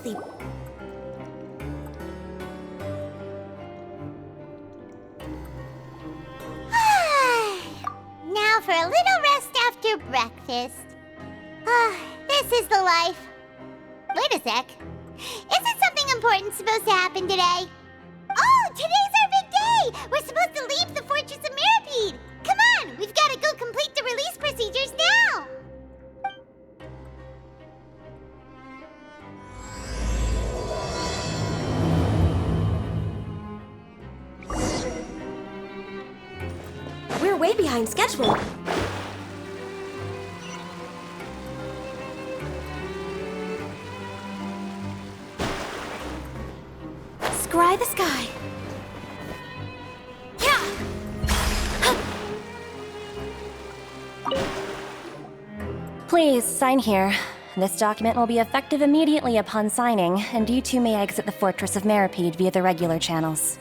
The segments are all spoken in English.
sleep. Now for a little rest after breakfast. This is the life. Wait a sec. Isn't something important supposed to happen today? Oh, today's our big day! We're supposed to leave the Fortress of Mirapede! Come on, we've got to go complete the release procedures now! We're way behind schedule. Scry the sky. Please, sign here. This document will be effective immediately upon signing, and you two may exit the Fortress of Mirapede via the regular channels.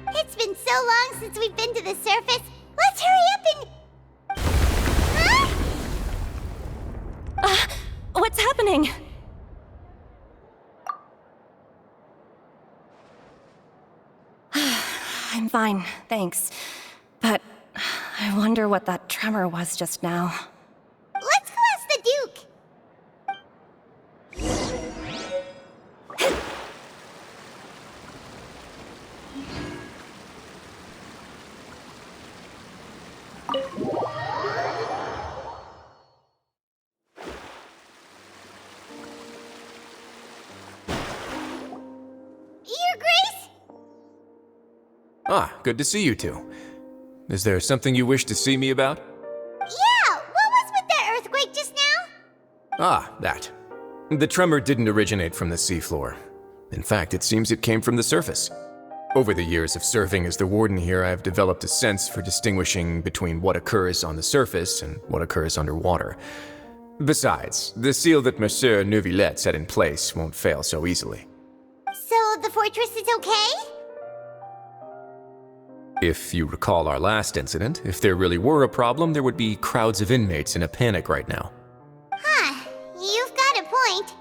It's been so long since we've been to the surface. Let's hurry up and... Huh? What's happening? I'm fine, thanks. But I wonder what that tremor was just now. Let's go ask the Duke. Your Grace? Ah, good to see you two. Is there something you wish to see me about? Yeah, what was with that earthquake just now? Ah, that. The tremor didn't originate from the seafloor. In fact, it seems it came from the surface. Over the years of serving as the warden here, I have developed a sense for distinguishing between what occurs on the surface and what occurs underwater. Besides, the seal that Monsieur Neuvillette set in place won't fail so easily. So the fortress is okay? If you recall our last incident, if there really were a problem, there would be crowds of inmates in a panic right now. Huh, you've got a point.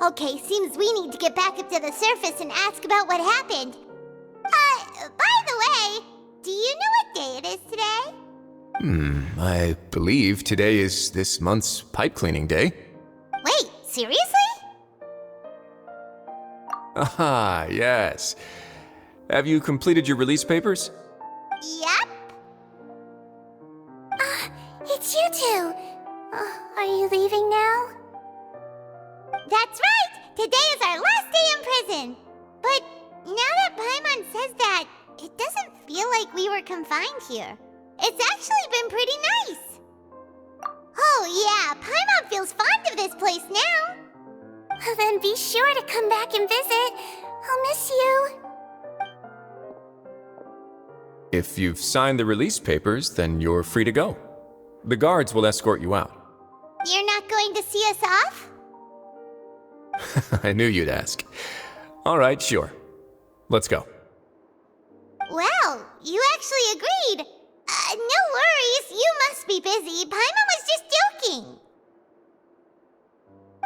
Okay, seems we need to get back up to the surface and ask about what happened. By the way, do you know what day it is today? I believe today is this month's pipe cleaning day. Wait, seriously? Ah, yes. Have you completed your release papers? Yep. It's you two. Are you leaving now? That's right! Today is our last day in prison. But now that Paimon says that, it doesn't feel like we were confined here. It's actually been pretty nice. Oh yeah, Paimon feels fond of this place now. Then be sure to come back and visit. I'll miss you. If you've signed the release papers, then you're free to go. The guards will escort you out. You're not going to see us off? I knew you'd ask. All right, sure. Let's go. Well, you actually agreed. No worries, you must be busy. Paimon was just joking.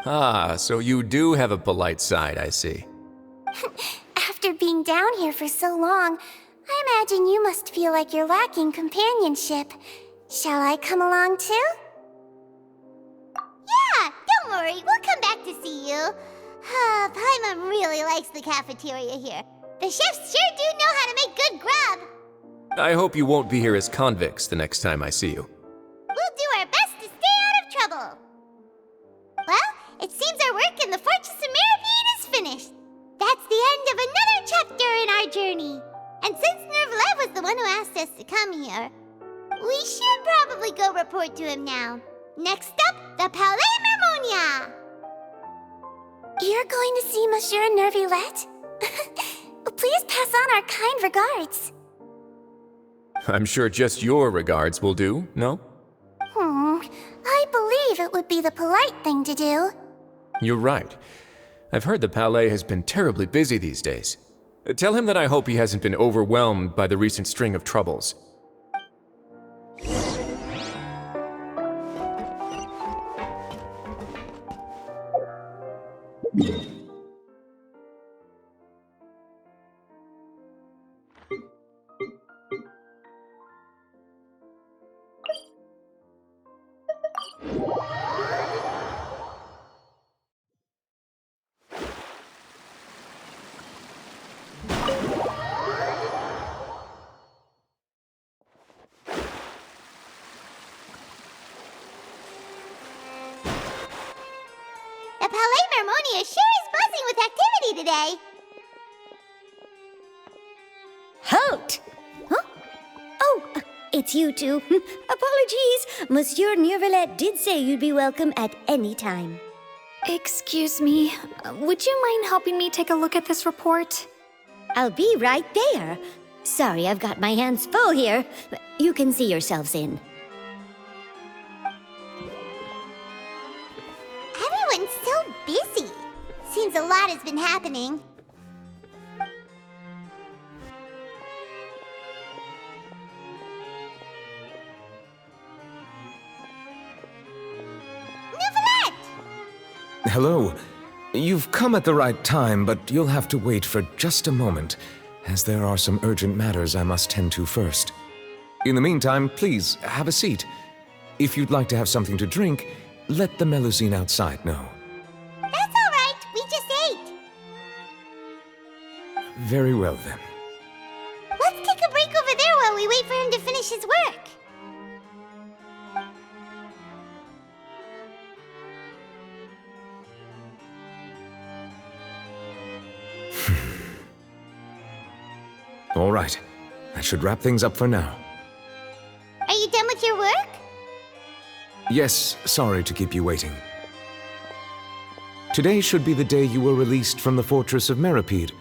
Ah, so you do have a polite side, I see. After being down here for so long, I imagine you must feel like you're lacking companionship. Shall I come along too? Yeah, don't worry, we'll come back to see you. Paimon really likes the cafeteria here. The chefs sure do know how to make good grub. I hope you won't be here as convicts the next time I see you. We'll do our best to stay out of trouble. Well, it seems our work in the Fortress of Mirapede is finished. That's the end of another chapter in our journey. And since Neuvillette was the one who asked us to come here, we should probably go report to him now. Next up, the Palais Mermonia. You're going to see Monsieur Neuvillette? Please pass on our kind regards. I'm sure just your regards will do, no? I believe it would be the polite thing to do. You're right. I've heard the Palais has been terribly busy these days. Tell him that I hope he hasn't been overwhelmed by the recent string of troubles. Palais Mermonia sure is buzzing with activity today. Halt! Huh? Oh, it's you two. Apologies. Monsieur Neuvillette did say you'd be welcome at any time. Excuse me, would you mind helping me take a look at this report? I'll be right there. Sorry, I've got my hands full here. You can see yourselves in. Everyone's so busy. Seems a lot has been happening. Neuvillette! Hello. You've come at the right time, but you'll have to wait for just a moment, as there are some urgent matters I must tend to first. In the meantime, please, have a seat. If you'd like to have something to drink, let the Melusine outside know. That's all right. We just ate. Very well, then. Let's take a break over there while we wait for him to finish his work. All right. That should wrap things up for now. Are you done with your work? Yes, sorry to keep you waiting. Today should be the day you were released from the Fortress of Meripede,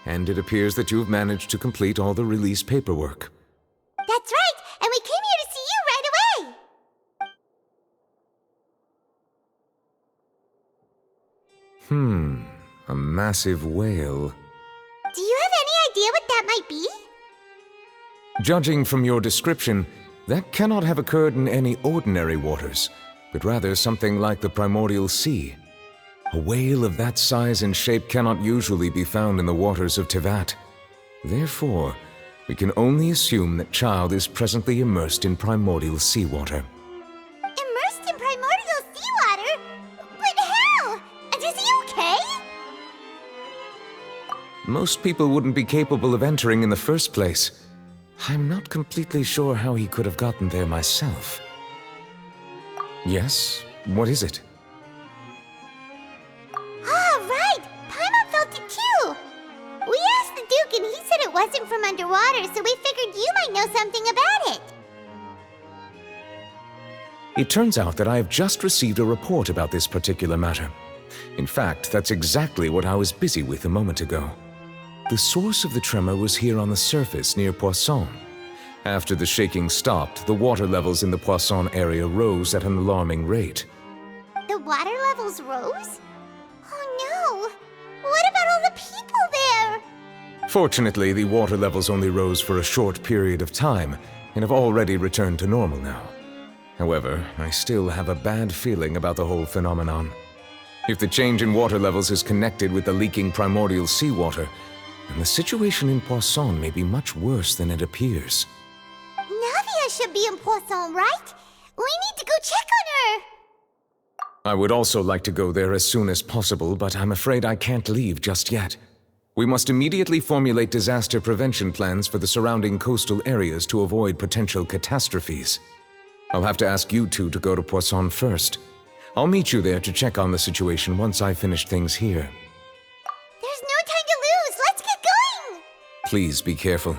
and it appears that you have managed to complete all the release paperwork. That's right, and we came here to see you right away. A massive whale. Do you have any idea what that might be? Judging from your description, that cannot have occurred in any ordinary waters, but rather something like the primordial sea. A whale of that size and shape cannot usually be found in the waters of Tevat. Therefore, we can only assume that Child is presently immersed in primordial seawater. Immersed in primordial seawater? But how? And is he okay? Most people wouldn't be capable of entering in the first place. I'm not completely sure how he could have gotten there myself. Yes, what is it? Ah, right! Paimon felt it too! We asked the Duke and he said it wasn't from underwater, so we figured you might know something about it. It turns out that I have just received a report about this particular matter. In fact, that's exactly what I was busy with a moment ago. The source of the tremor was here on the surface near Poisson. After the shaking stopped, the water levels in the Poisson area rose at an alarming rate. The water levels rose? Oh no! What about all the people there? Fortunately, the water levels only rose for a short period of time and have already returned to normal now. However, I still have a bad feeling about the whole phenomenon. If the change in water levels is connected with the leaking primordial seawater, then the situation in Poisson may be much worse than it appears. Navia should be in Poisson, right? We need to go check on her! I would also like to go there as soon as possible, but I'm afraid I can't leave just yet. We must immediately formulate disaster prevention plans for the surrounding coastal areas to avoid potential catastrophes. I'll have to ask you two to go to Poisson first. I'll meet you there to check on the situation once I finish things here. There's no time to lose! Let's get going! Please be careful.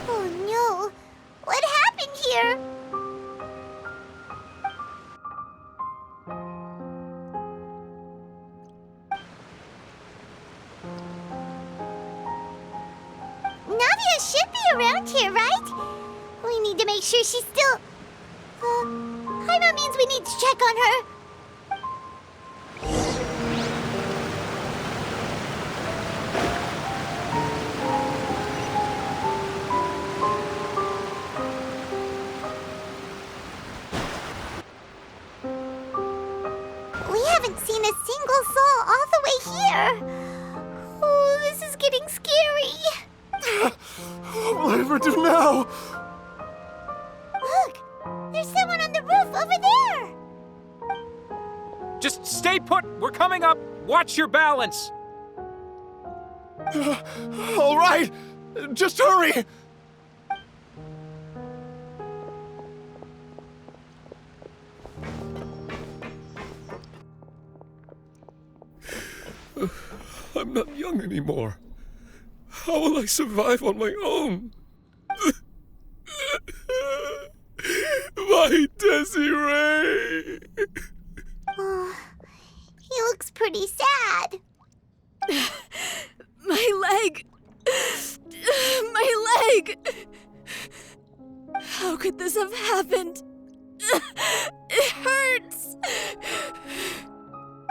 Oh no! What happened here? Navia should be around here, right? We need to make sure she's still... Paimon means we need to check on her. We haven't seen a single soul all the way here. Oh, this is getting scary. What will I ever do now? Look, there's someone on the roof over there. Just Just stay put! We're coming up! Watch your balance! All right! Just hurry! I'm not young anymore. How will I survive on my own? My Desiree! Oh, he looks pretty sad. My leg! My leg! How could this have happened? It hurts!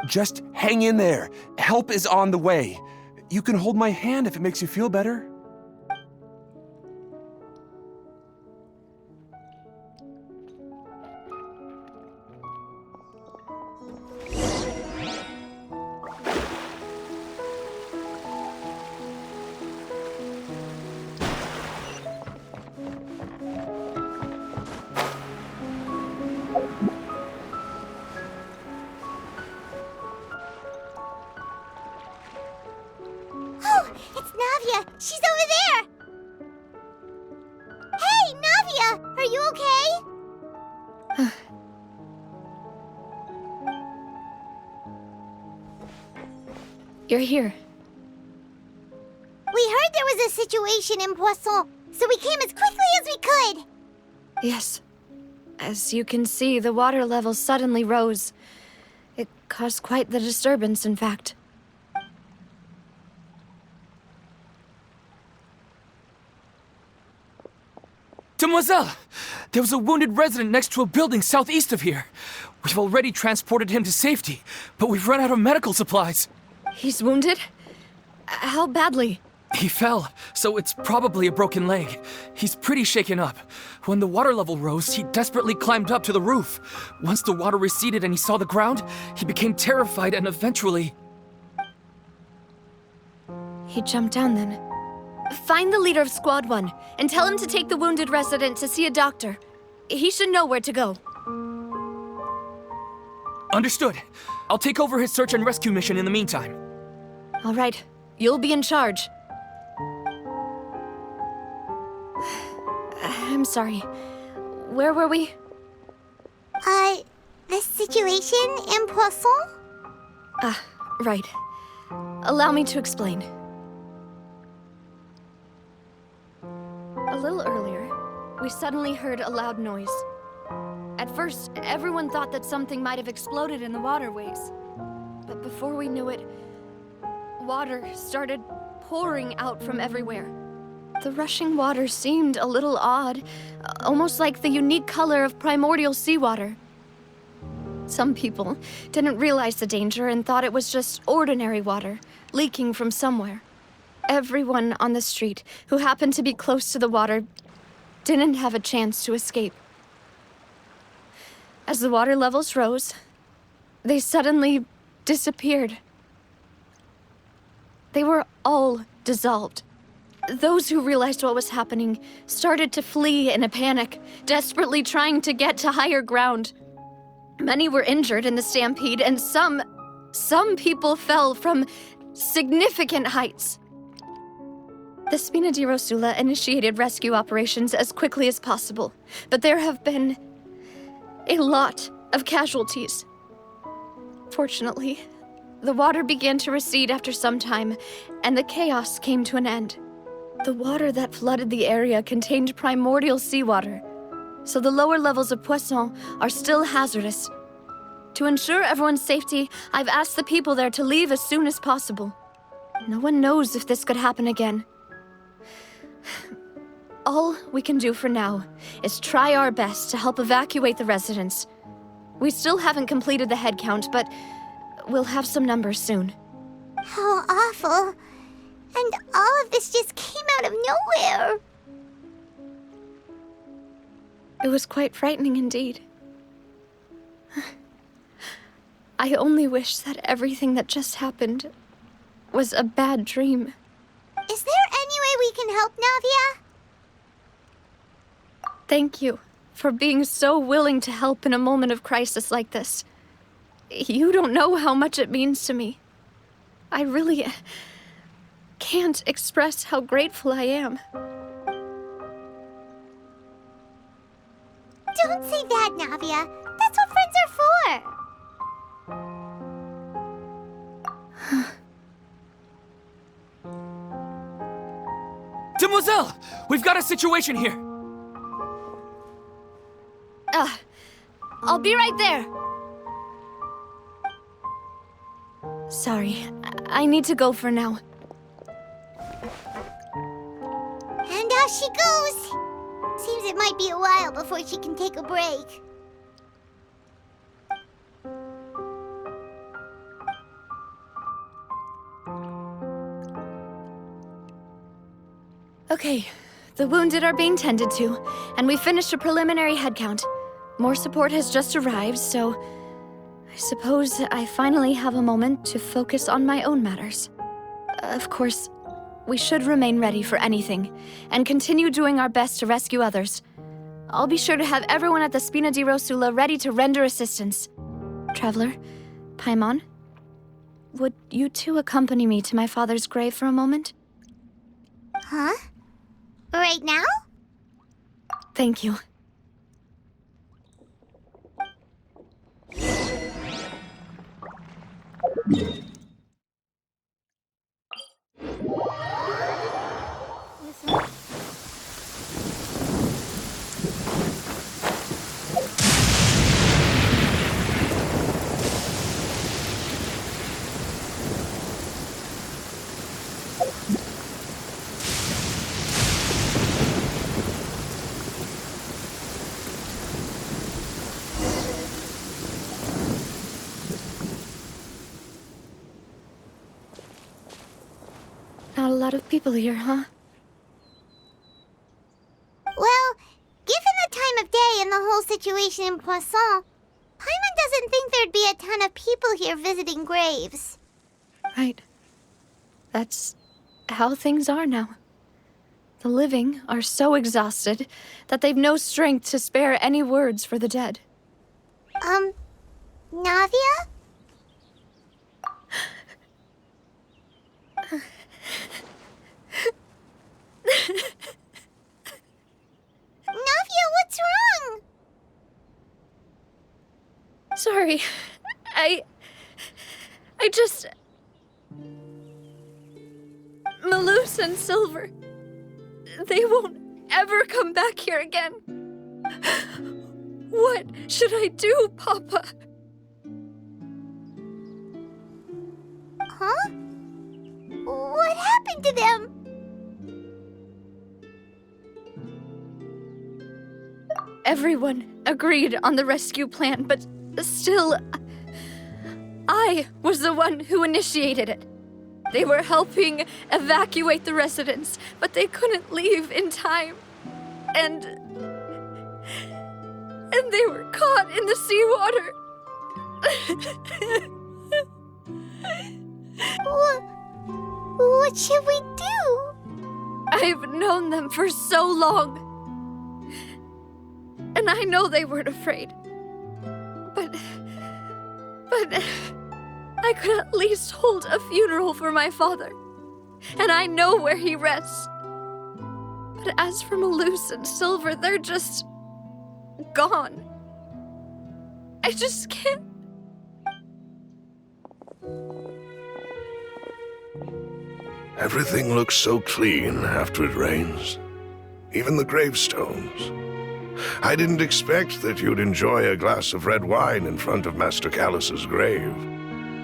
Just hang in there. Help is on the way. You can hold my hand if it makes you feel better. Oh, it's Navia! She's over there! Hey, Navia! Are you okay? You're here. We heard there was a situation in Poisson, so we came as quickly as we could! Yes. As you can see, the water level suddenly rose. It caused quite the disturbance, in fact. Demoiselle! There was a wounded resident next to a building southeast of here. We've already transported him to safety, but we've run out of medical supplies. He's wounded? How badly? He fell, so it's probably a broken leg. He's pretty shaken up. When the water level rose, he desperately climbed up to the roof. Once the water receded and he saw the ground, he became terrified and eventually... He jumped down then. Find the leader of Squad 1 and tell him to take the wounded resident to see a doctor. He should know where to go. Understood. I'll take over his search and rescue mission in the meantime. All right, you'll be in charge. I'm sorry. Where were we? The situation in Poisson? Right. Allow me to explain. A little earlier, we suddenly heard a loud noise. At first, everyone thought that something might have exploded in the waterways. But before we knew it, water started pouring out from everywhere. The rushing water seemed a little odd, almost like the unique color of primordial seawater. Some people didn't realize the danger and thought it was just ordinary water, leaking from somewhere. Everyone on the street who happened to be close to the water didn't have a chance to escape. As the water levels rose, they suddenly disappeared. They were all dissolved. Those who realized what was happening started to flee in a panic, desperately trying to get to higher ground. Many were injured in the stampede, and some people fell from significant heights. The Spina di Rosula initiated rescue operations as quickly as possible, but there have been a lot of casualties. Fortunately, the water began to recede after some time, and the chaos came to an end. The water that flooded the area contained primordial seawater, so the lower levels of Poisson are still hazardous. To ensure everyone's safety, I've asked the people there to leave as soon as possible. No one knows if this could happen again. All we can do for now is try our best to help evacuate the residents. We still haven't completed the head count, but we'll have some numbers soon. How awful. And all of this just came out of nowhere. It was quite frightening indeed. I only wish that everything that just happened was a bad dream. Is there any way we can help, Navia? Thank you for being so willing to help in a moment of crisis like this. You don't know how much it means to me. I really can't express how grateful I am. Don't say that, Navia. That's what friends are for. Demoiselle! We've got a situation here! I'll be right there. Sorry, I need to go for now. And out she goes. Seems it might be a while before she can take a break. Okay, the wounded are being tended to, and we finished a preliminary head count. More support has just arrived, so I suppose I finally have a moment to focus on my own matters. Of course, we should remain ready for anything, and continue doing our best to rescue others. I'll be sure to have everyone at the Spina di Rosula ready to render assistance. Traveler, Paimon, would you two accompany me to my father's grave for a moment? Huh? Right now? Thank you. Not a lot of people here, huh? Well, given the time of day and the whole situation in Poisson, Paimon doesn't think there'd be a ton of people here visiting graves. Right. That's how things are now. The living are so exhausted that they've no strength to spare any words for the dead. Navia? Navia, what's wrong? Sorry. I just... Malus and Silver. They won't ever come back here again. What should I do, Papa? Huh? What happened to them? Everyone agreed on the rescue plan, but still, I was the one who initiated it. They were helping evacuate the residents, but they couldn't leave in time. And they were caught in the seawater. What should we do? I've known them for so long. And I know they weren't afraid. But I could at least hold a funeral for my father. And I know where he rests. But as for Malus and Silver, they're just gone. I just can't. Everything looks so clean after it rains. Even the gravestones. I didn't expect that you'd enjoy a glass of red wine in front of Master Callus's grave.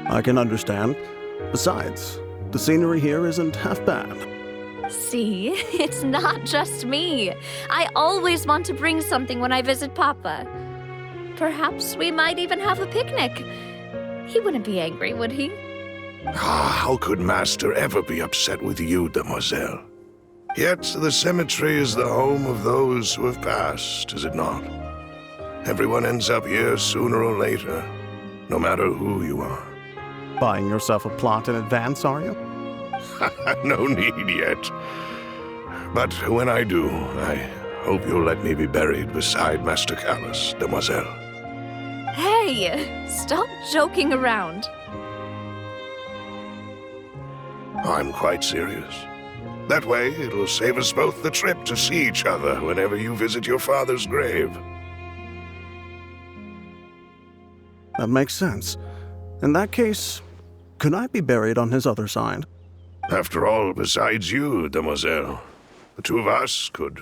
I can understand. Besides, the scenery here isn't half bad. See, it's not just me. I always want to bring something when I visit Papa. Perhaps we might even have a picnic. He wouldn't be angry, would he? How could Master ever be upset with you, Demoiselle? Yet the cemetery is the home of those who have passed, is it not? Everyone ends up here sooner or later, no matter who you are. Buying yourself a plot in advance, are you? No need yet. But when I do, I hope you'll let me be buried beside Master Callus, Demoiselle. Hey! okay. Stop joking around. I'm quite serious. That way, it'll save us both the trip to see each other whenever you visit your father's grave. That makes sense. In that case, could I be buried on his other side? After all, besides you, demoiselle, the two of us could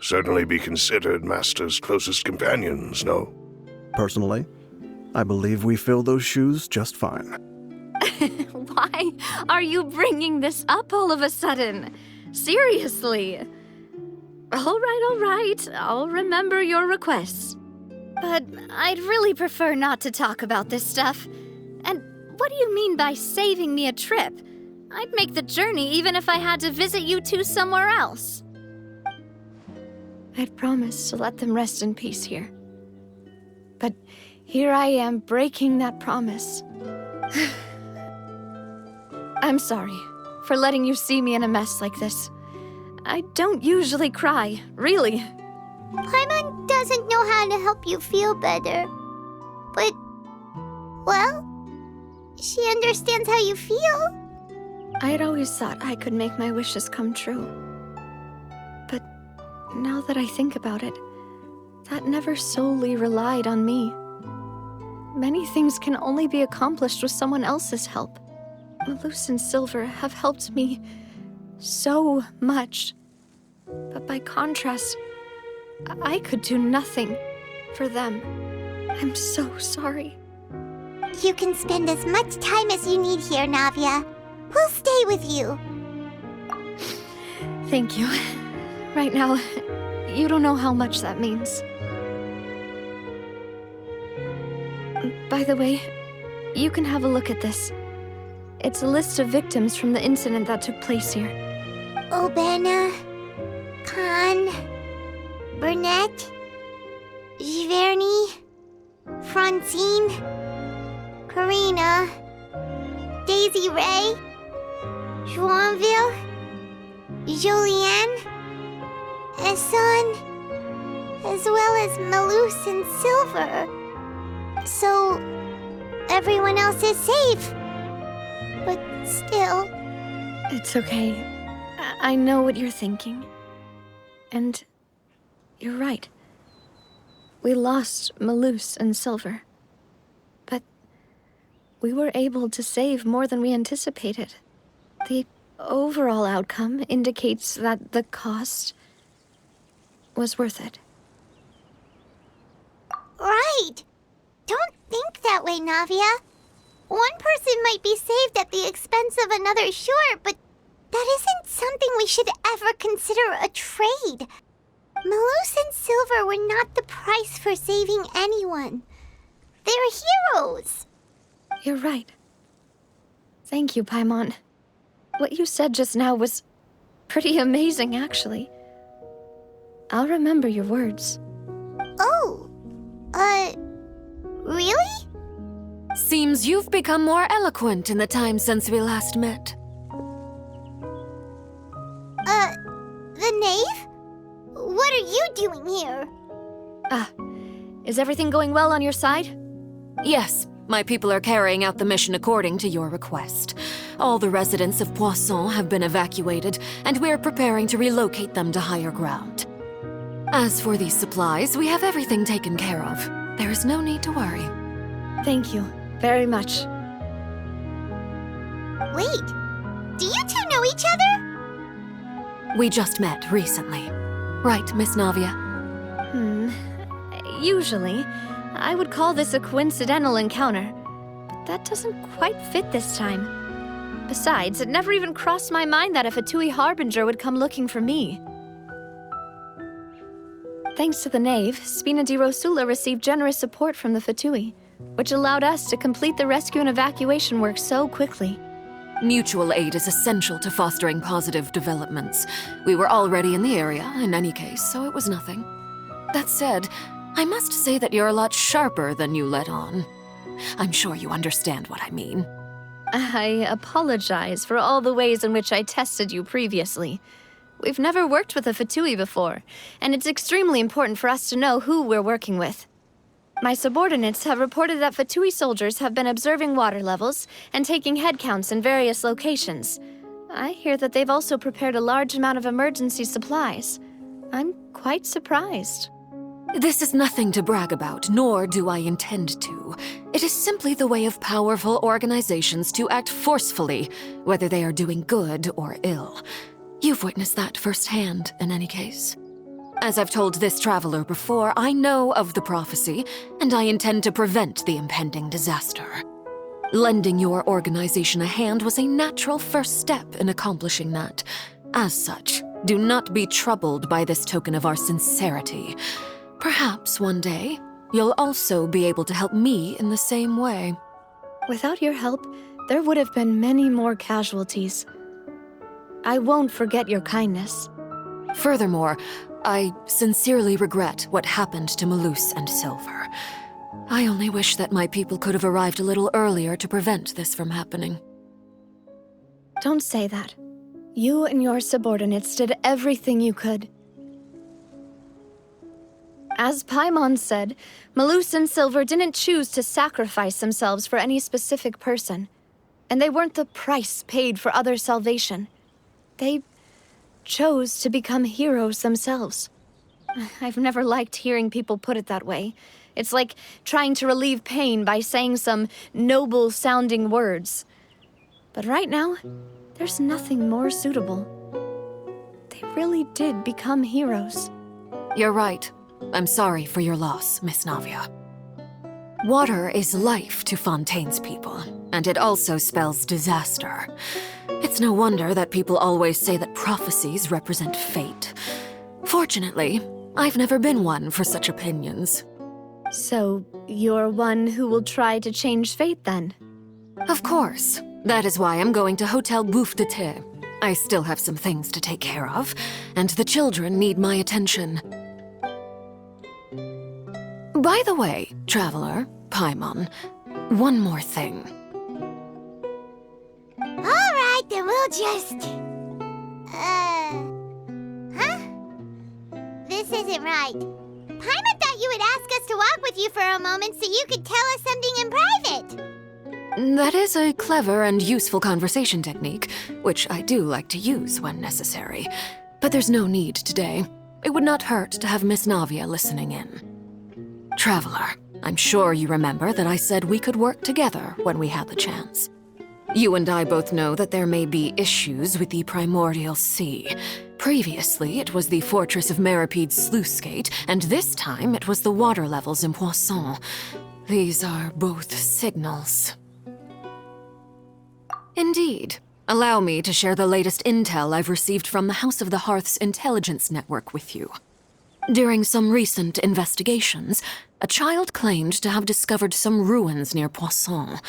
certainly be considered Master's closest companions, no? Personally, I believe we fill those shoes just fine. Why are you bringing this up all of a sudden? Seriously. All right. I'll remember your requests. But I'd really prefer not to talk about this stuff. And what do you mean by saving me a trip? I'd make the journey even if I had to visit you two somewhere else. I'd promised to let them rest in peace here. But here I am breaking that promise. I'm sorry for letting you see me in a mess like this. I don't usually cry, really. Paimon doesn't know how to help you feel better. But, well, she understands how you feel. I'd always thought I could make my wishes come true. But now that I think about it, that never solely relied on me. Many things can only be accomplished with someone else's help. Malus and Silver have helped me so much. But by contrast, I could do nothing for them. I'm so sorry. You can spend as much time as you need here, Navia. We'll stay with you. Thank you. Right now, you don't know how much that means. By the way, you can have a look at this. It's a list of victims from the incident that took place here. Obena, Khan, Burnett, Giverny, Francine, Karina, Daisy Ray, Joinville, Julianne, Esson, as well as Malus and Silver. So, everyone else is safe. But still... It's okay. I know what you're thinking. And you're right. We lost Malus and Silver. But we were able to save more than we anticipated. The overall outcome indicates that the cost was worth it. Right! Don't think that way, Navia. One person might be saved at the expense of another, sure, but that isn't something we should ever consider a trade. Malus and Silver were not the price for saving anyone. They're heroes. You're right. Thank you, Paimon. What you said just now was pretty amazing, actually. I'll remember your words. Oh, really? Seems you've become more eloquent in the time since we last met. The knave? What are you doing here? Is everything going well on your side? Yes, my people are carrying out the mission according to your request. All the residents of Poisson have been evacuated, and we're preparing to relocate them to higher ground. As for these supplies, we have everything taken care of. There is no need to worry. Thank you very much. Wait, do you two know each other? We just met recently. Right, Miss Navia? Usually, I would call this a coincidental encounter, but that doesn't quite fit this time. Besides, it never even crossed my mind that a Fatui Harbinger would come looking for me. Thanks to the Knave, Spina di Rosula received generous support from the Fatui, which allowed us to complete the rescue and evacuation work so quickly. Mutual aid is essential to fostering positive developments. We were already in the area, in any case, so it was nothing. That said, I must say that you're a lot sharper than you let on. I'm sure you understand what I mean. I apologize for all the ways in which I tested you previously. We've never worked with a Fatui before, and it's extremely important for us to know who we're working with. My subordinates have reported that Fatui soldiers have been observing water levels and taking head counts in various locations. I hear that they've also prepared a large amount of emergency supplies. I'm quite surprised. This is nothing to brag about, nor do I intend to. It is simply the way of powerful organizations to act forcefully, whether they are doing good or ill. You've witnessed that firsthand, in any case. As I've told this traveler before, I know of the prophecy, and I intend to prevent the impending disaster. Lending your organization a hand was a natural first step in accomplishing that. As such, do not be troubled by this token of our sincerity. Perhaps one day, you'll also be able to help me in the same way. Without your help, there would have been many more casualties. I won't forget your kindness. Furthermore, I sincerely regret what happened to Malus and Silver. I only wish that my people could have arrived a little earlier to prevent this from happening. Don't say that. You and your subordinates did everything you could. As Paimon said, Malus and Silver didn't choose to sacrifice themselves for any specific person, and they weren't the price paid for other salvation. They chose to become heroes themselves. I've never liked hearing people put it that way. It's like trying to relieve pain by saying some noble-sounding words. But right now, there's nothing more suitable. They really did become heroes. You're right. I'm sorry for your loss, Miss Navia. Water is life to Fontaine's people, and it also spells disaster. It's no wonder that people always say that prophecies represent fate. Fortunately, I've never been one for such opinions. So, you're one who will try to change fate, then? Of course. That is why I'm going to Hotel Bouffe de Thé. I still have some things to take care of, and the children need my attention. By the way, Traveler, Paimon, one more thing. All right, then we'll just... This isn't right. Paimon thought you would ask us to walk with you for a moment so you could tell us something in private. That is a clever and useful conversation technique, which I do like to use when necessary. But there's no need today. It would not hurt to have Miss Navia listening in. Traveler, I'm sure you remember that I said we could work together when we had the chance. You and I both know that there may be issues with the Primordial Sea. Previously, it was the Fortress of Maripede's sluice gate, and this time it was the water levels in Poisson. These are both signals. Indeed. Allow me to share the latest intel I've received from the House of the Hearth's intelligence network with you. During some recent investigations, a child claimed to have discovered some ruins near Poisson.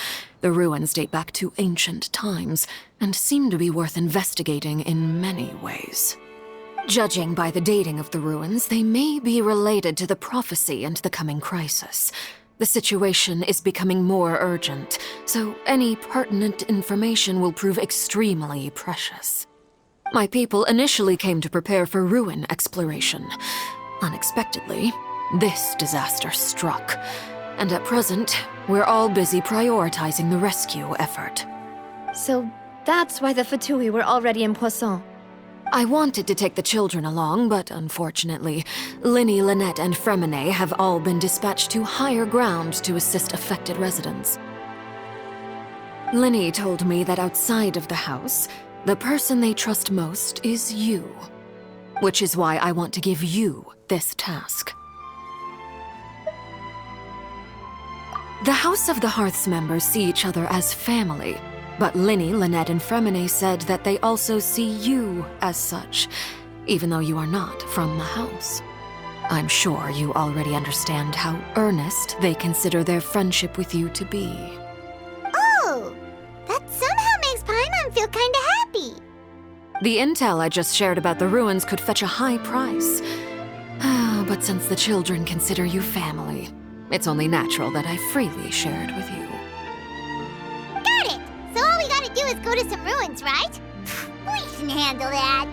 The ruins date back to ancient times, and seem to be worth investigating in many ways. Judging by the dating of the ruins, they may be related to the prophecy and the coming crisis. The situation is becoming more urgent, so any pertinent information will prove extremely precious. My people initially came to prepare for ruin exploration. Unexpectedly, this disaster struck, and at present, we're all busy prioritizing the rescue effort. So that's why the Fatui were already in Poisson. I wanted to take the children along, but unfortunately, Linny, Lynette, and Fremine have all been dispatched to higher ground to assist affected residents. Linny told me that outside of the house, the person they trust most is you. Which is why I want to give you this task. The House of the Hearth's members see each other as family, but Linny, Lynette, and Fremine said that they also see you as such, even though you are not from the house. I'm sure you already understand how earnest they consider their friendship with you to be. Oh, that somehow makes Paimon feel kinda happy. The intel I just shared about the ruins could fetch a high price. But since the children consider you family, it's only natural that I freely share it with you. Got it! So all we gotta do is go to some ruins, right? We can handle that.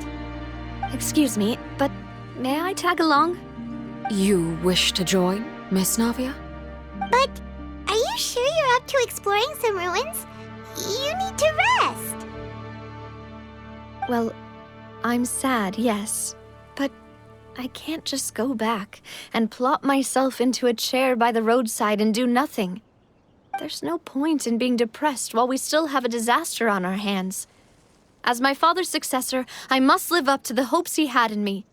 Excuse me, but may I tag along? You wish to join, Miss Navia? But are you sure you're up to exploring some ruins? You need to rest. Well, I'm sad, yes. But I can't just go back and plop myself into a chair by the roadside and do nothing. There's no point in being depressed while we still have a disaster on our hands. As my father's successor, I must live up to the hopes he had in me.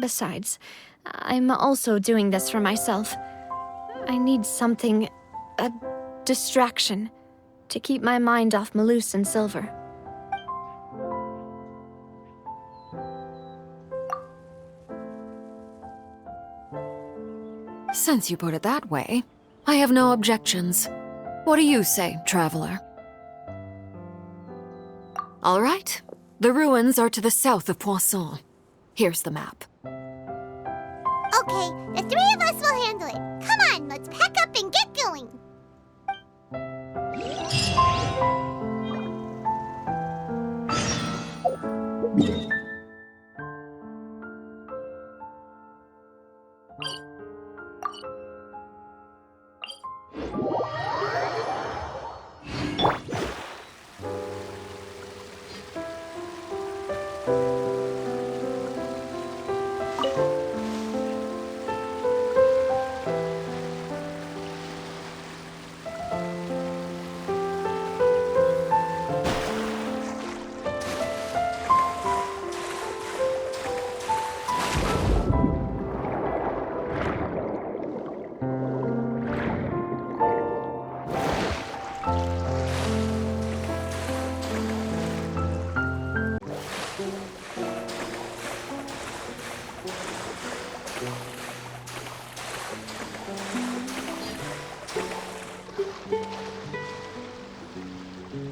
Besides, I'm also doing this for myself. I need something, a distraction, to keep my mind off Malus and Silver. Since you put it that way, I have no objections. What do you say, traveler? All right. The ruins are to the south of Poisson. Here's the map. Okay, the three of us will handle it. Come on, let's pack up and get going.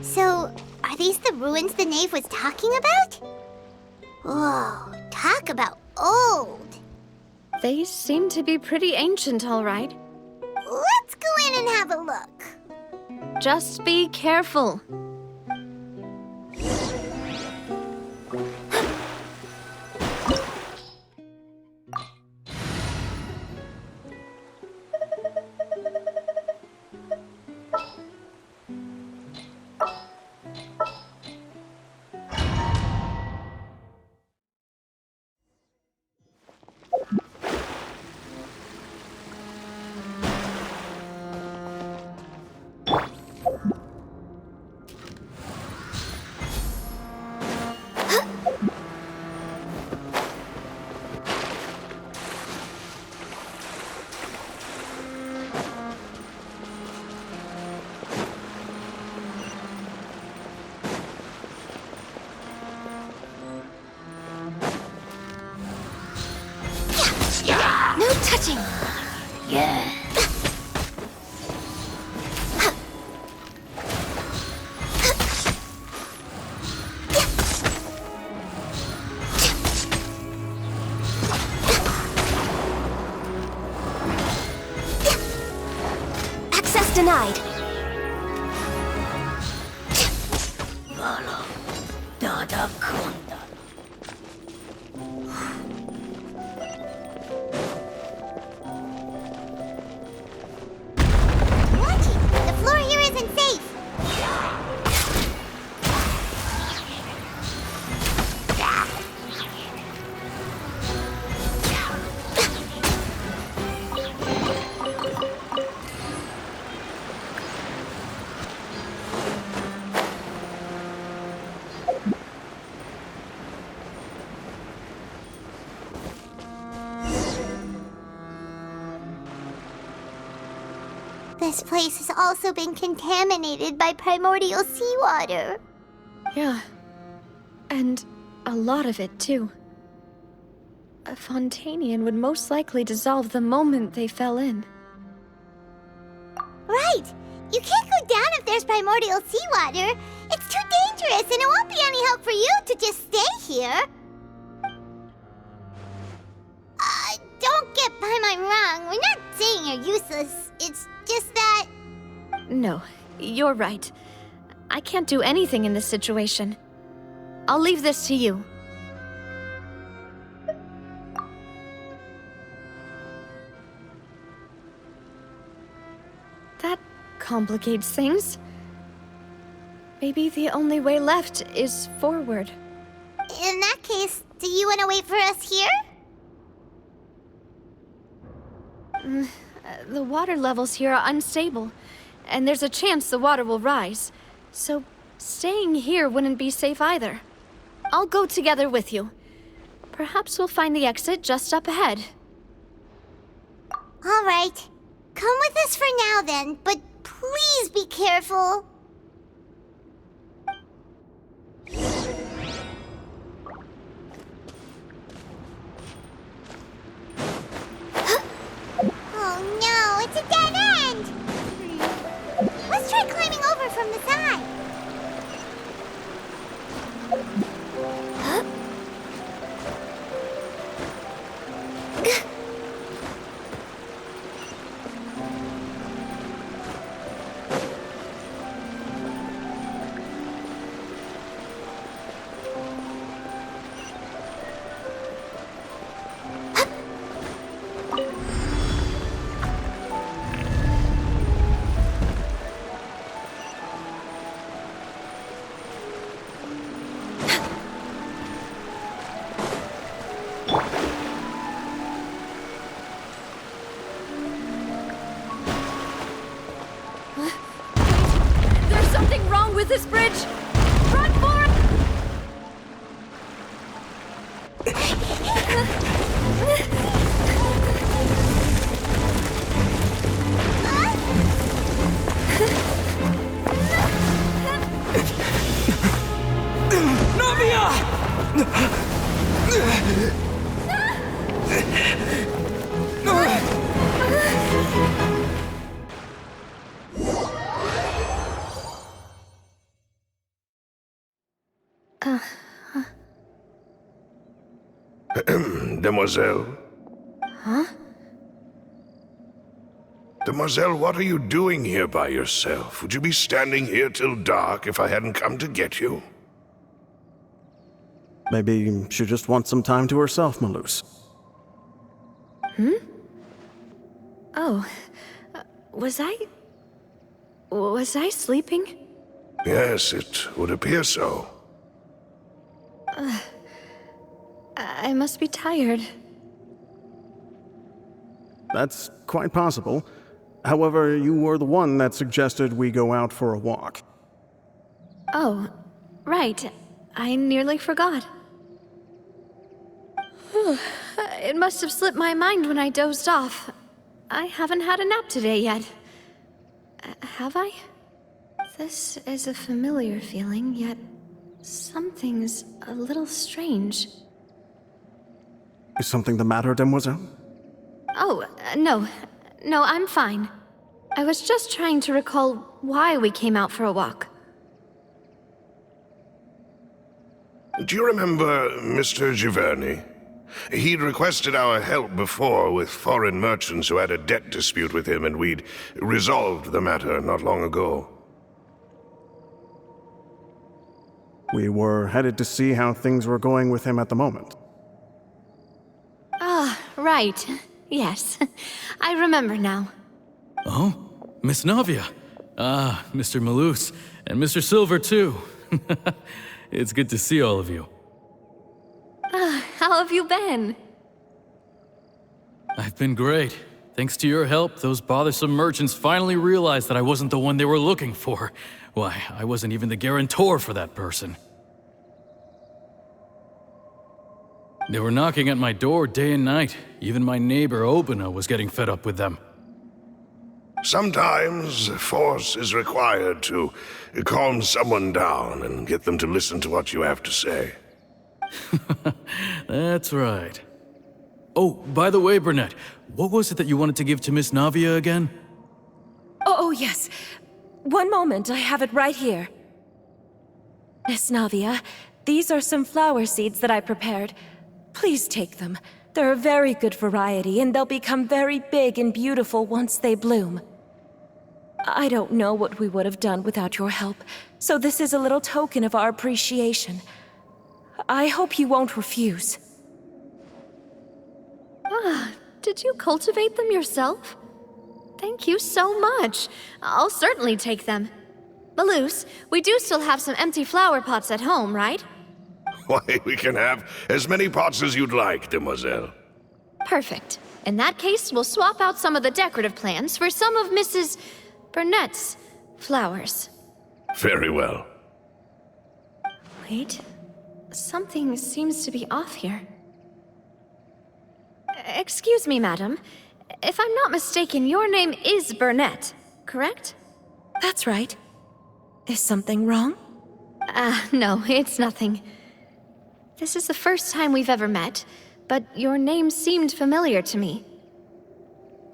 So, are these the ruins the knave was talking about? Whoa, talk about old. They seem to be pretty ancient, all right. Let's go in and have a look. Just be careful. No touching. Yeah. Access denied. Watch it. The floor here isn't safe. This place has also been contaminated by primordial seawater. Yeah. And a lot of it, too. A Fontanian would most likely dissolve the moment they fell in. Right! You can't go down if there's primordial seawater. It's too dangerous, and it won't be any help for you to just stay here. Don't get by my wrong. We're not saying you're useless. It's just that... No, you're right. I can't do anything in this situation. I'll leave this to you. complicates things. Maybe the only way left is forward. In that case, do you want to wait for us here? The water levels here are unstable, and there's a chance the water will rise. So staying here wouldn't be safe either. I'll go together with you. Perhaps we'll find the exit just up ahead. All right. Come with us for now then, but please be careful. Oh no, it's a dead end! Let's try climbing over from the side. There's something wrong with this bridge! Run for it! Demoiselle? Huh? Demoiselle, what are you doing here by yourself? Would you be standing here till dark if I hadn't come to get you? Maybe she just wants some time to herself, Malus. Oh, was I sleeping? Yes, it would appear so. I must be tired. That's quite possible. However, you were the one that suggested we go out for a walk. Oh, right. I nearly forgot. It must have slipped my mind when I dozed off. I haven't had a nap today yet. Have I? This is a familiar feeling, yet something's a little strange. Is something the matter, Demoiselle? Oh, no. No, I'm fine. I was just trying to recall why we came out for a walk. Do you remember Mr. Giverny? He'd requested our help before with foreign merchants who had a debt dispute with him, and we'd resolved the matter not long ago. We were headed to see how things were going with him at the moment. Ah, right. Yes. I remember now. Oh, Miss Navia. Ah, Mr. Malus. And Mr. Silver, too. It's good to see all of you. How have you been? I've been great. Thanks to your help, those bothersome merchants finally realized that I wasn't the one they were looking for. Why, I wasn't even the guarantor for that person. They were knocking at my door day and night. Even my neighbor, Obina, was getting fed up with them. Sometimes force is required to calm someone down and get them to listen to what you have to say. That's right. Oh, by the way, Burnett, what was it that you wanted to give to Miss Navia again? Oh, yes. One moment, I have it right here. Miss Navia, these are some flower seeds that I prepared. Please take them. They're a very good variety, and they'll become very big and beautiful once they bloom. I don't know what we would have done without your help, so this is a little token of our appreciation. I hope you won't refuse. Ah, did you cultivate them yourself? thank you so much. I'll certainly take them. Maloose, we do still have some empty flower pots at home, right? Why, we can have as many pots as you'd like, demoiselle. Perfect. In that case, we'll swap out some of the decorative plants for some of Mrs. Burnett's flowers. Very well. Wait, something seems to be off here. Excuse me, madam. If I'm not mistaken, your name is Burnett, correct? That's right. Is something wrong? No, it's nothing. This is the first time we've ever met, but your name seemed familiar to me.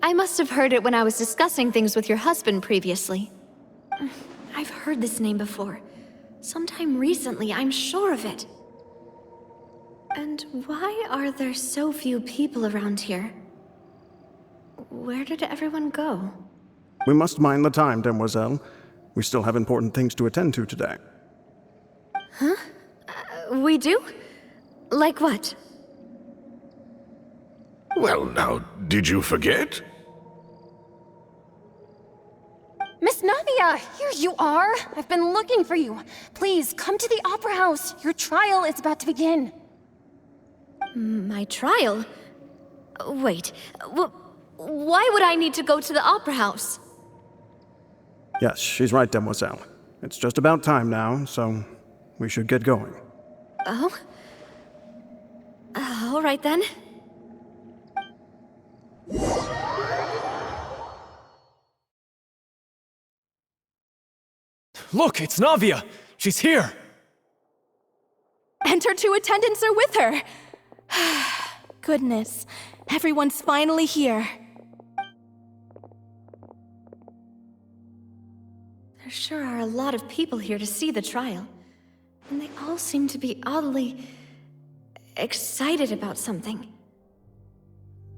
I must have heard it when I was discussing things with your husband previously. I've heard this name before. Sometime recently, I'm sure of it. And why are there so few people around here? Where did everyone go? We must mind the time, demoiselle. We still have important things to attend to today. Huh? We do? Like what? Well, now, did you forget? Miss Navia, here you are. I've been looking for you. Please, come to the Opera House. Your trial is about to begin. My trial? Wait, why would I need to go to the Opera House? Yes, she's right, demoiselle. It's just about time now, so we should get going. Oh? All right then. Look, it's Navia! She's here! And her two attendants are with her. Goodness, everyone's finally here. There sure are a lot of people here to see the trial. And they all seem to be oddly excited about something.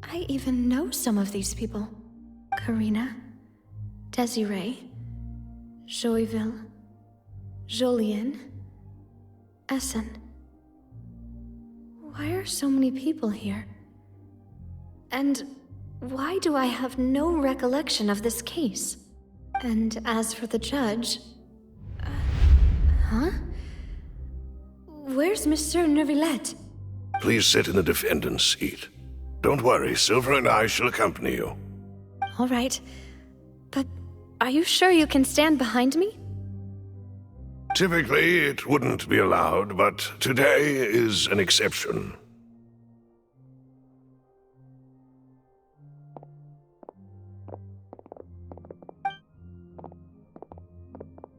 I even know some of these people. Karina, Desiree, Joyville, Jolien, Essen. Why are so many people here? And why do I have no recollection of this case? And as for the judge... huh? Where's Monsieur Neuvillette? Please sit in the defendant's seat. Don't worry, Silver and I shall accompany you. All right. But are you sure you can stand behind me? Typically, it wouldn't be allowed, but today is an exception.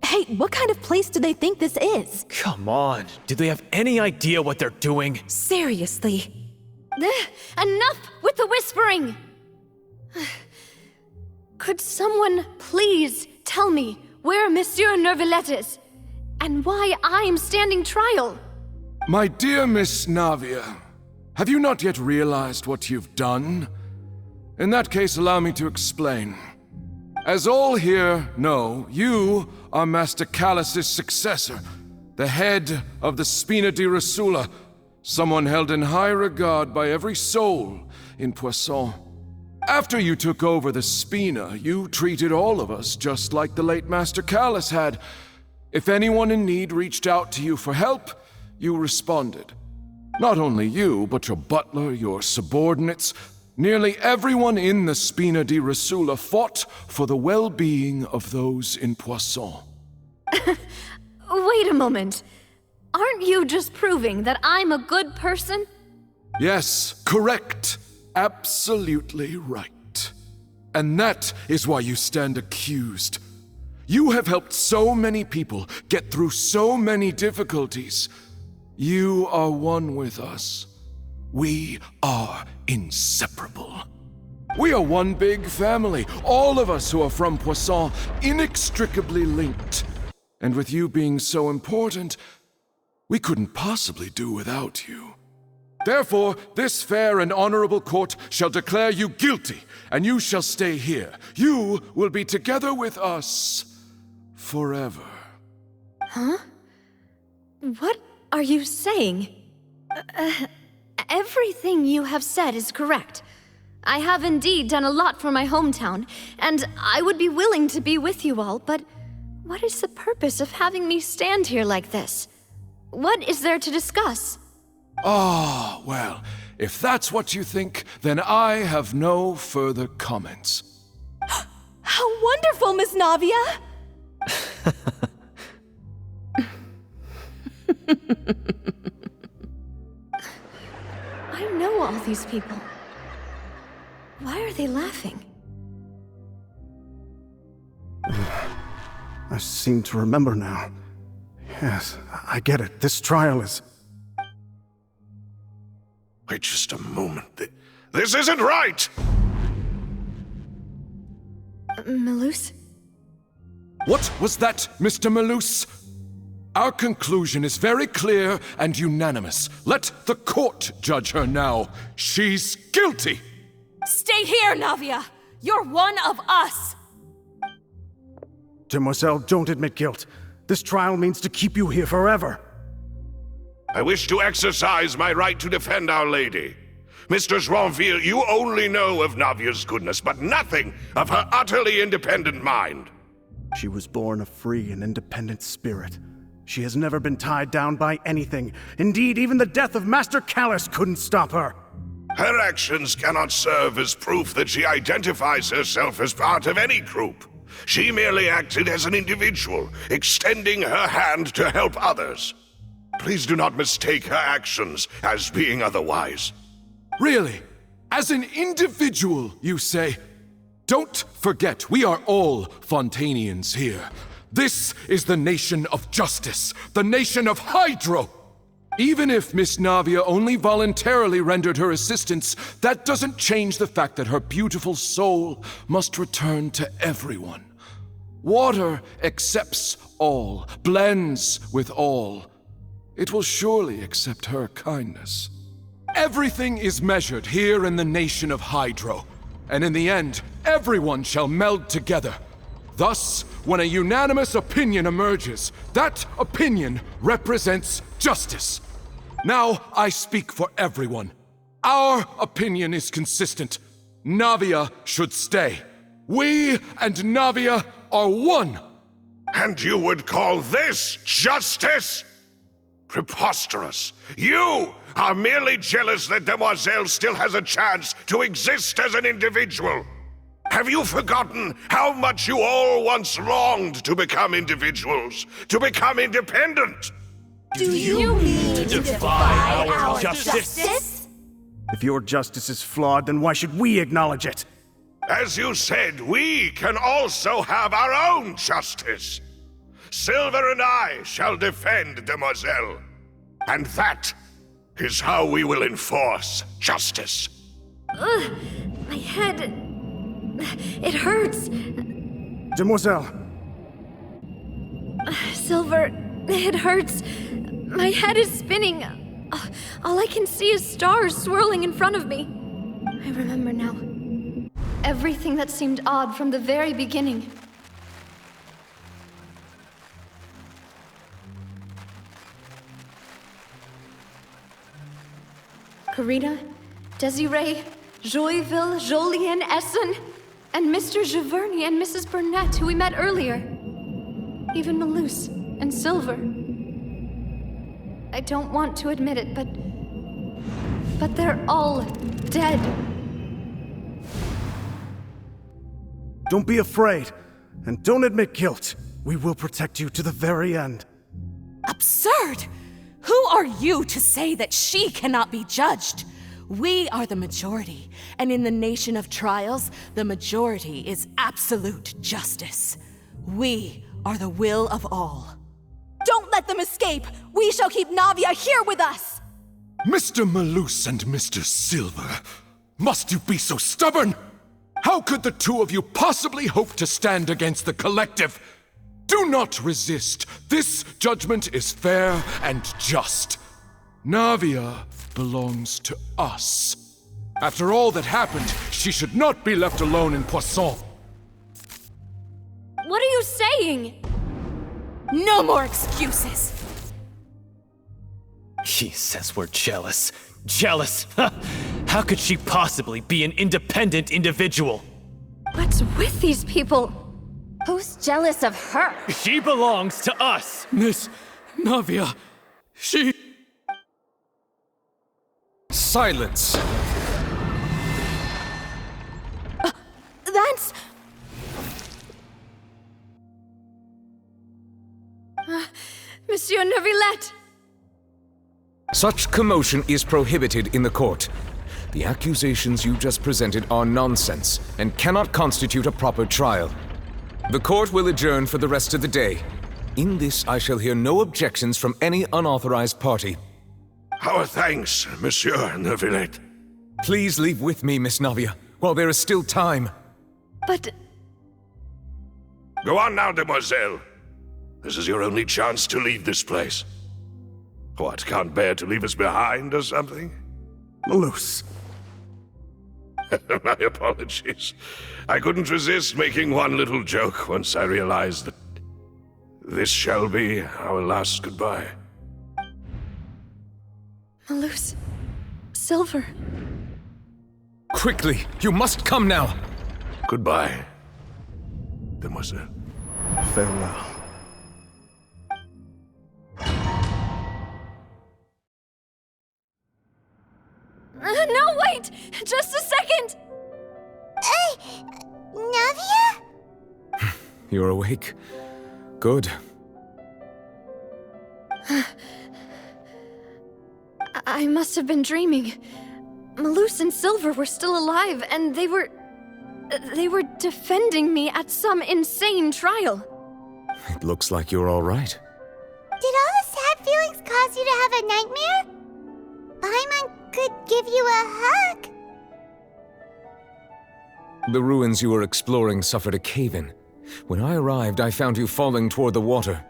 Hey, what kind of place do they think this is? Come on, do they have any idea what they're doing? Seriously. Enough with the whispering! Could someone please tell me where Monsieur Neuvillette is? And why I'm standing trial? My dear Miss Navia, have you not yet realized what you've done? In that case, allow me to explain. As all here know, you are Master Callus's successor, the head of the Spina di Rosula, someone held in high regard by every soul in Poisson. After you took over the Spina, you treated all of us just like the late Master Callus had. If anyone in need reached out to you for help, you responded. Not only you, but your butler, your subordinates, nearly everyone in the Spina di Rosula fought for the well-being of those in Poisson. Wait a moment. Aren't you just proving that I'm a good person? Yes, correct. Absolutely right. And that is why you stand accused. You have helped so many people get through so many difficulties. You are one with us. We are inseparable. We are one big family, all of us who are from Poisson, inextricably linked. And with you being so important, we couldn't possibly do without you. Therefore, this fair and honorable court shall declare you guilty, and you shall stay here. You will be together with us forever. Huh? What are you saying? Everything you have said is correct. I have indeed done a lot for my hometown, and I would be willing to be with you all, but what is the purpose of having me stand here like this? What is there to discuss? Ah, well, if that's what you think, then I have no further comments. How wonderful, Miss Navia! I know all these people. Why are they laughing? I seem to remember now. Yes, I get it. This trial is... Wait just a moment. This isn't right! Malus? What was that, Mr. Malus? Our conclusion is very clear and unanimous. Let the court judge her now. She's guilty! Stay here, Navia! You're one of us! Demoiselle, don't admit guilt. This trial means to keep you here forever. I wish to exercise my right to defend Our Lady. Mistress Ronville, you only know of Navia's goodness, but nothing of her utterly independent mind. She was born a free and independent spirit. She has never been tied down by anything. Indeed, even the death of Master Callus couldn't stop her. Her actions cannot serve as proof that she identifies herself as part of any group. She merely acted as an individual, extending her hand to help others. Please do not mistake her actions as being otherwise. Really? As an individual, you say? Don't forget, we are all Fontanians here. This is the nation of justice, the nation of Hydro. Even if Miss Navia only voluntarily rendered her assistance, that doesn't change the fact that her beautiful soul must return to everyone. Water accepts all, blends with all. It will surely accept her kindness. Everything is measured here in the nation of Hydro, and in the end, everyone shall meld together. Thus, when a unanimous opinion emerges, that opinion represents justice. Now I speak for everyone. Our opinion is consistent. Navia should stay. We and Navia are one. And you would call this justice? Preposterous. You are merely jealous that Demoiselle still has a chance to exist as an individual. Have you forgotten how much you all once longed to become individuals, to become independent? Do you mean to defy our justice? If your justice is flawed, then why should we acknowledge it? As you said, we can also have our own justice. Silver and I shall defend Demoiselle. And that is how we will enforce justice. Ugh, my head... It hurts. Demoiselle! Silver, it hurts. My head is spinning. All I can see is stars swirling in front of me. I remember now. Everything that seemed odd from the very beginning. Karina, Desiree, Joyville, Jolien, Essen, and Mr. Giverny and Mrs. Burnett, who we met earlier. Even Malus and Silver. I don't want to admit it, but they're all dead. Don't be afraid, and don't admit guilt. We will protect you to the very end. Absurd! Who are you to say that she cannot be judged? We are the majority, and in the nation of trials, the majority is absolute justice. We are the will of all. Don't let them escape! We shall keep Navia here with us! Mr. Malus and Mr. Silver, must you be so stubborn? How could the two of you possibly hope to stand against the collective? Do not resist. This judgment is fair and just. Navia belongs to us. After all that happened, she should not be left alone in Poisson. What are you saying? No more excuses! He says we're jealous. Jealous? How could she possibly be an independent individual? What's with these people? Who's jealous of her? She belongs to us! Miss Navia, she... Silence! That's... Monsieur Neuvillette! Such commotion is prohibited in the court. The accusations you just presented are nonsense and cannot constitute a proper trial. The court will adjourn for the rest of the day. In this, I shall hear no objections from any unauthorized party. Our thanks, Monsieur Neuvillette. Please leave with me, Miss Navia, while there is still time. But... Go on now, demoiselle. This is your only chance to leave this place. What, can't bear to leave us behind or something? Malus. My apologies. I couldn't resist making one little joke once I realized that this shall be our last goodbye. Malus... Silver... Quickly, you must come now! Goodbye, demoiselle. Farewell. No, wait! Just a second! Navia? You're awake. Good. I must have been dreaming. Malus and Silver were still alive, and they were defending me at some insane trial. It looks like you're all right. Did all the sad feelings cause you to have a nightmare? Paimon could give you a hug. The ruins you were exploring suffered a cave-in. When I arrived, I found you falling toward the water.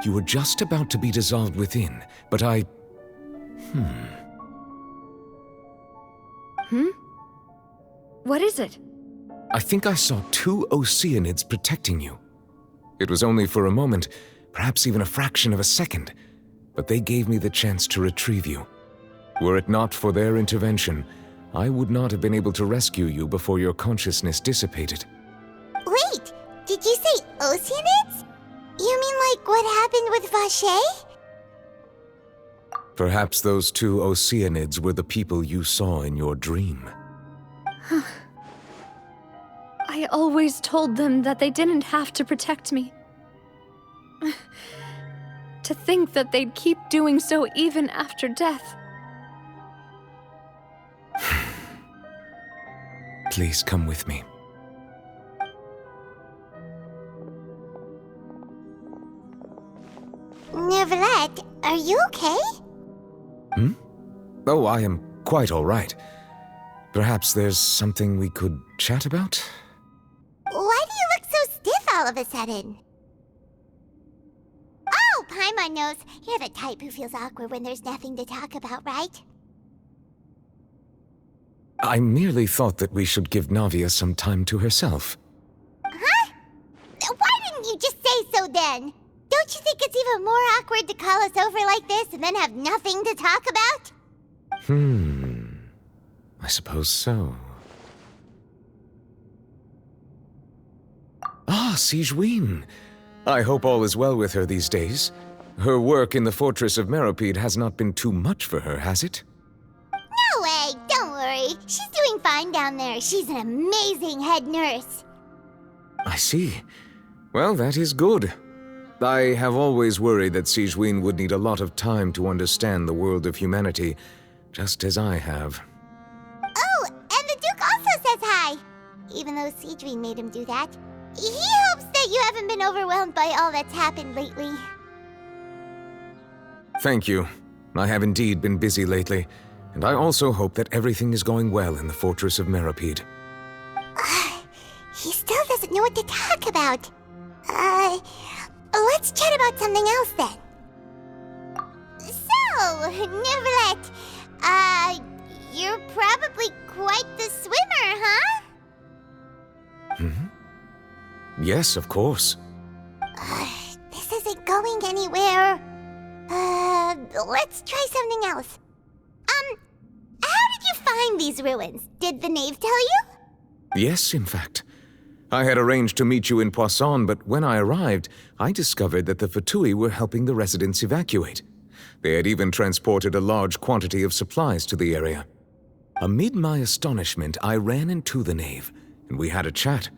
You were just about to be dissolved within, but I... What is it? I think I saw 2 Oceanids protecting you. It was only for a moment, perhaps even a fraction of a second, but they gave me the chance to retrieve you. Were it not for their intervention, I would not have been able to rescue you before your consciousness dissipated. Wait, did you say Oceanids? You mean like what happened with Vache? Perhaps those 2 Oceanids were the people you saw in your dream. I always told them that they didn't have to protect me. To think that they'd keep doing so even after death. Please come with me. Neuvillette, are you okay? Oh, I am quite all right. Perhaps there's something we could chat about? Why do you look so stiff all of a sudden? Oh, Paimon knows. You're the type who feels awkward when there's nothing to talk about, right? I merely thought that we should give Navia some time to herself. Huh? Why didn't you just say so then? Don't you think it's even more awkward to call us over like this and then have nothing to talk about? I suppose so. Ah, Sigewinne. I hope all is well with her these days. Her work in the Fortress of Meropide has not been too much for her, has it? No way, don't worry. She's doing fine down there. She's an amazing head nurse. I see. Well, that is good. I have always worried that Sigewinne would need a lot of time to understand the world of humanity, just as I have. Oh, and the Duke also says hi. Even though Sigewinne made him do that. He hopes that you haven't been overwhelmed by all that's happened lately. Thank you. I have indeed been busy lately, and I also hope that everything is going well in the Fortress of Meropide. He still doesn't know what to talk about. Let's chat about something else then. So, Neuvillette, you're probably quite the swimmer, huh? Yes, of course. This isn't going anywhere. Let's try something else. behind these ruins? Did the knave tell you? Yes, in fact. I had arranged to meet you in Poisson, but when I arrived, I discovered that the Fatui were helping the residents evacuate. They had even transported a large quantity of supplies to the area. Amid my astonishment, I ran into the knave, and we had a chat.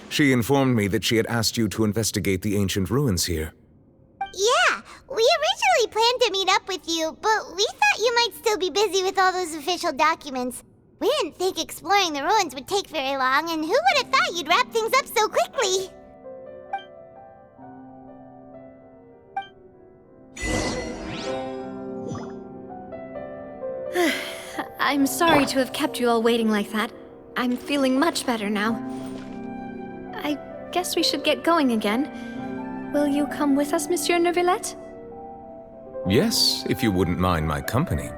She informed me that she had asked you to investigate the ancient ruins here. Yeah, we originally planned to meet up with you, but we thought you might still be busy with all those official documents. We didn't think exploring the ruins would take very long, and who would have thought you'd wrap things up so quickly? I'm sorry to have kept you all waiting like that. I'm feeling much better now. I guess we should get going again. Will you come with us, Monsieur Neuvillette? Yes, if you wouldn't mind my company.